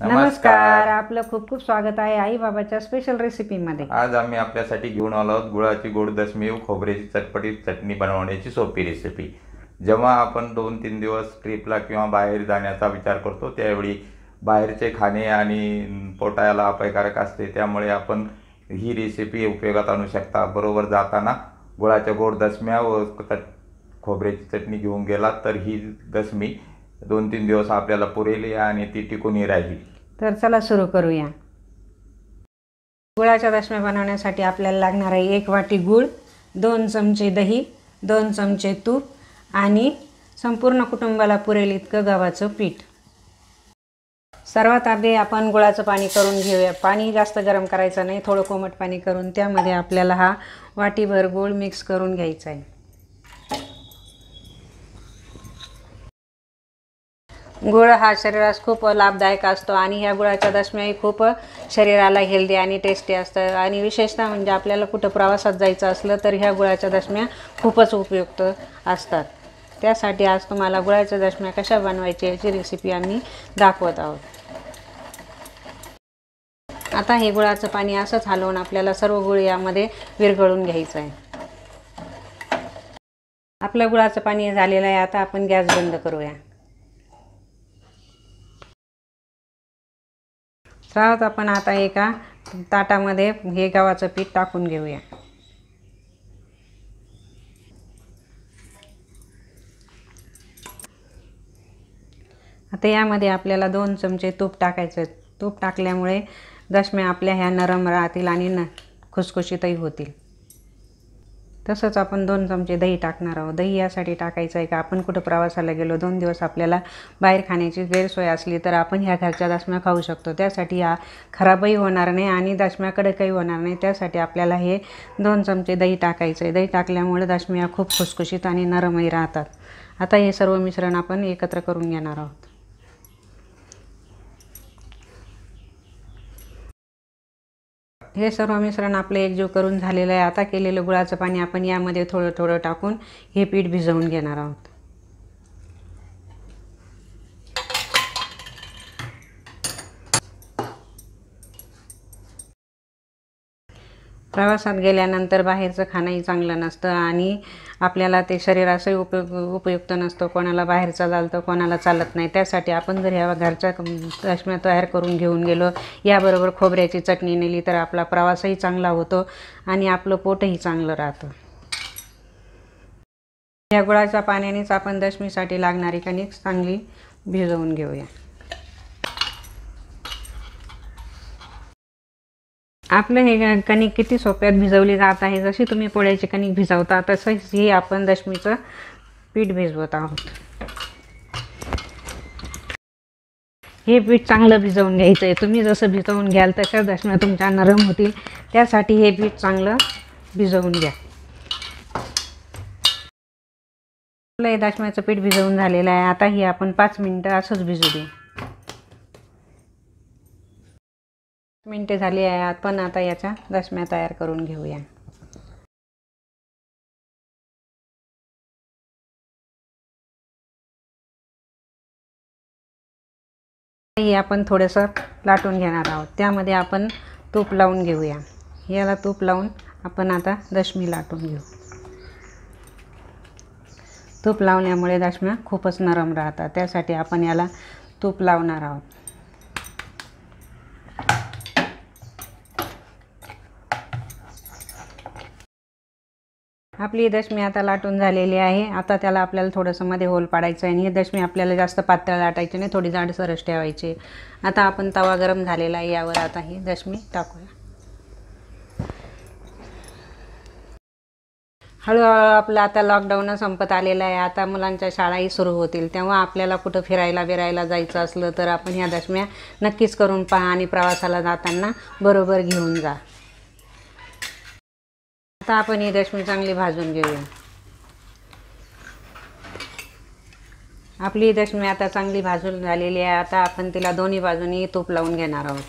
नमस्कार, आपलं खूप खूप स्वागत आहे आई बाबाच्या स्पेशल रेसिपीमध्ये। आज आम्ही आपल्यासाठी घेऊन आलो आहोत गुळाची गोड दशमी व खोबऱ्याची चटपटीत चटणी बनवण्याची सोपी रेसिपी। जेव्हा आपण 2-3 दिवस ट्रिपला किंवा बाहेर जाण्याचा विचार करतो त्यावेळी बाहेरचे खाणे आणि पोटाला अपायकारक असते, त्यामुळे आपण ही रेसिपी उपयोगात आणू शकता। बरोबर जाताना गुळाच्या गोड दशम्या व खोबऱ्याची चटणी घेऊन गेला तर ही दशमी 2-3 दिवस आपल्याला पुरेल आणि ती टिकूनही राहील। तर चला सुरू करूया। गुळाच्या दशम्या बनवण्यासाठी आपल्याला लागणार आहे 1 वाटी गूळ, 2 चमचे दही, 2 चमचे तूप आणि संपूर्ण कुटुंबाला पुरेल इतकं गव्हाचं पीठ। सर्वात आधी आपण गुळाचं पाणी करून घेऊया। पाणी जास्त गरम करायचं नाही, थोडं कोमट पाणी करून त्यामध्ये आपल्याला हा वाटीभर गूळ मिक्स करून घ्यायचा आहे। गुळ हा शरीरास खूप लाभदायक असतो आणि ह्या गुळाच्या दशम्याही खूप शरीराला हेल्दी आणि टेस्टी असतात आणि विशेषतः म्हणजे आपल्याला कुठं प्रवासात जायचं असलं तर ह्या गुळाच्या दशम्या खूपच उपयुक्त असतात। त्यासाठी आज तुम्हाला गुळाच्या दशम्या कशा बनवायची याची रेसिपी आम्ही दाखवत आहोत। आता हे गुळाचं पाणी असंच हलवून आपल्याला सर्व गुळ यामध्ये विरघळून घ्यायचं आहे। आपलं गुळाचं पाणी झालेलं आहे। आता आपण गॅस बंद करूया। सर्वात आपण आता एका ताटामध्ये हे गव्हाचं पीठ टाकून घेऊया। आता यामध्ये आपल्याला 2 चमचे तूप टाकायचं। तूप टाकल्यामुळे दशम्या आपल्या ह्या नरम राहतील आणि खुसखुशीतही होतील। तसंच आपण 2 चमचे दही टाकणार आहोत। दही यासाठी टाकायचं आहे का आपण कुठं प्रवासाला गेलो 2 दिवस आपल्याला बाहेर खाण्याची गैरसोय असली तर आपण ह्या घरच्या दशम्या खाऊ शकतो। त्यासाठी हा खराबही होणार नाही आणि दशम्याकडे काही होणार नाही, त्यासाठी आपल्याला हे 2 चमचे दही टाकायचं आहे। दही टाकल्यामुळे दशम्या खूप खुसखुशीत आणि नरमही राहतात। आता हे सर्व मिश्रण आपण एकत्र करून घेणार आहोत। हे सर्व मिश्रण आपलं एकजीव करून झालेलं आहे। आता केलेलं गुळाचं पाणी आपण यामध्ये थोडं थोडं टाकून हे पीठ भिजवून घेणार आहोत। प्रवासात गेल्यानंतर बाहेरचं खाणंही चांगलं नसतं आणि आपल्याला ते शरीरासही उपयुक्त नसतं। कोणाला बाहेरचं चालतं, कोणाला चालत नाही। त्यासाठी आपण जर ह्या घरच्या दशम्या तयार करून घेऊन गेलो, याबरोबर खोबऱ्याची चटणी नेली तर आपला प्रवासही चांगला होतो आणि आपलं पोटही चांगलं राहतं। या गुळाच्या पाण्यानेच आपण दशमीसाठी लागणारी कणिक चांगली भिजवून घेऊया। आपलं हे कणिक किती सोप्यात भिजवली जात आहे। जशी तुम्ही पोळ्याची कणिक भिजवता तसंच ही आपण दशमीचं पीठ भिजवत आहोत। हे पीठ चांगलं भिजवून घ्यायचं आहे। तुम्ही जसं भिजवून घ्याल तशा दशम्या तुमच्या नरम होतील, त्यासाठी हे पीठ चांगलं भिजवून घ्या। आपलं हे दशम्याचं पीठ भिजवून झालेलं आहे। आता ही आपण 5 मिनिटं असंच भिजू देऊ। मिनिटे झाली आहे। आपण आता याच्या दशम्या तयार करून घेऊया। हे आपण थोडंसं लाटून घेणार आहोत। त्यामध्ये आपण तूप लावून घेऊया। याला तूप लावून आपण आता दशमी लाटून घेऊ। तूप लावल्यामुळे दशम्या खूपच नरम राहतात, त्यासाठी आपण याला तूप लावणार आहोत। आपली दशमी आता लाटून झालेली आहे। आता त्याला आपल्याला थोडंसं मध्ये होल पाडायचं आहे आणि ही दशमी आपल्याला जास्त पातळ लाटायची नाही, थोडी जाडसरच ठेवायची। आता आपण तवा गरम झालेला आहे, यावर आता ही दशमी टाकूया। हळूहळू आपलं आता लॉकडाऊन संपत आलेलं आहे। आता मुलांच्या शाळाही सुरू होतील, तेव्हा आपल्याला कुठं फिरायला जायचं असलं तर आपण ह्या दशम्या नक्कीच करून पहा आणि प्रवासाला जाताना बरोबर घेऊन जा। आता आपण ही दशमी चांगली भाजून घेऊया। आपली दशमी आता चांगली भाजून झालेली आहे। आता आपण तिला दोन्ही बाजूनी तूप लावून घेणार आहोत।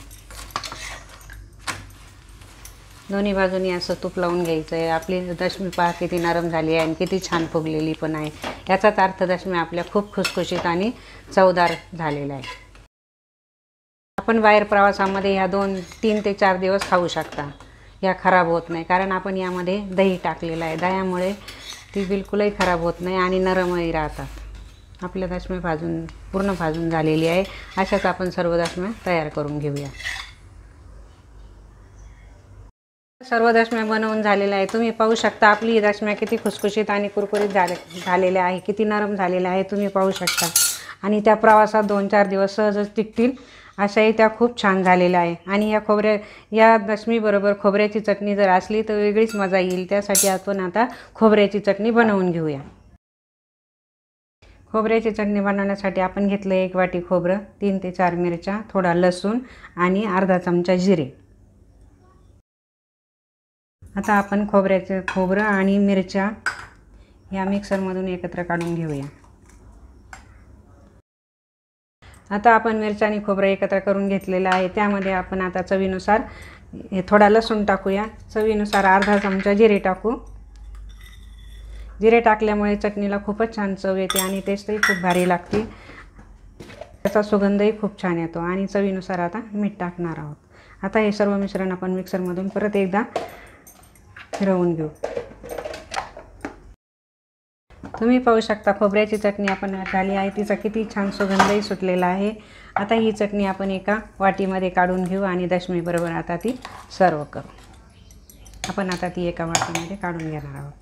दोन्ही बाजूनी असं तूप लावून घ्यायचं आहे। आपली दशमी पहा किती नरम झाली आहे आणि किती छान फुगलेली पण आहे। याचाच अर्थ दशमी आपल्या खूप खुसखुशीत आणि चवदार झालेला आहे। आपण बाहेर प्रवासामध्ये ह्या 3 ते 4 दिवस खाऊ शकता. या खराब होत नाही, कारण आपण यामध्ये दही टाकलेलं आहे. दह्यामुळे ती बिलकुलही खराब होत नाही आणि नरमही राहतात. आपल्या दशम्या पूर्ण भाजून झालेली आहे. अशाच आपण सर्व दशम्या तयार करून घेऊया. सर्व दशम्या बनवून झालेल्या आहे. तुम्ही पाहू शकता आपली दशम्या किती खुसखुशीत आणि कुरकुरीत झालेल्या आहे, किती नरम झालेल्या आहे तुम्ही पाहू शकता. आणि त्या प्रवासात 2-4 दिवस सहजच टिकतील अशाही त्या खूप छान झालेल्या आहे. आणि या दशमीबरोबर खोबऱ्याची चटणी जर असली तर वेगळीच मजा येईल. त्यासाठी आपण आता खोबऱ्याची चटणी बनवून घेऊया. खोबऱ्याची चटणी बनवण्यासाठी आपण घेतलं 1 वाटी खोबरं, 3 ते 4 मिरच्या, थोडा लसूण आणि अर्धा चमचा जिरे. आता आपण खोबरं आणि मिरच्या या मिक्सरमधून एकत्र काढून घेऊया. आता आपण मिरच्या आणि खोबरं एकत्र करून घेतलेलं आहे. त्यामध्ये आपण आता चवीनुसार थोडा लसूण टाकूया. चवीनुसार अर्धा चमचा जिरे टाकू. जिरे टाकल्यामुळे चटणीला खूपच छान चव येते आणि टेस्टही खूप भारी लागते. त्याचा सुगंधही खूप छान येतो. आणि चवीनुसार आता मीठ टाकणार आहोत. आता हे सर्व मिश्रण आपण मिक्सरमधून परत एकदा फिरवून घेऊ. तुम्ही पाहू शकता खोबऱ्याची चटणी आपण झाली आहे. तिचा किती छान सुगंधही सुटलेला आहे. आता ही चटणी आपण एका वाटीमध्ये काढून घेऊ आणि दशमीबरोबर आता ती सर्व करू. आपण आता ती एका वाटीमध्ये काढून घेणार आहोत.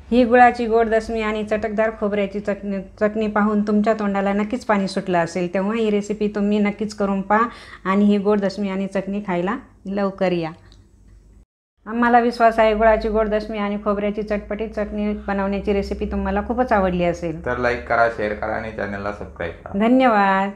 ही गुळाची गोड दशमी आणि चटकदार खोबऱ्याची चटणी पाहून तुमच्या तोंडाला नक्कीच पाणी सुटलं असेल. तेव्हा ही रेसिपी तुम्ही नक्कीच करून पहा आणि ही गोड दशमी आणि चटणी खायला लवकर या. आम्हाला विश्वास आहे गुळाची गोड दशमी आणि खोबऱ्याची चटपटीत चटणी बनवण्याची रेसिपी तुम्हाला खूपच आवडली असेल. तर लाईक करा, शेअर करा आणि चॅनलला सबस्क्राईब करा. धन्यवाद.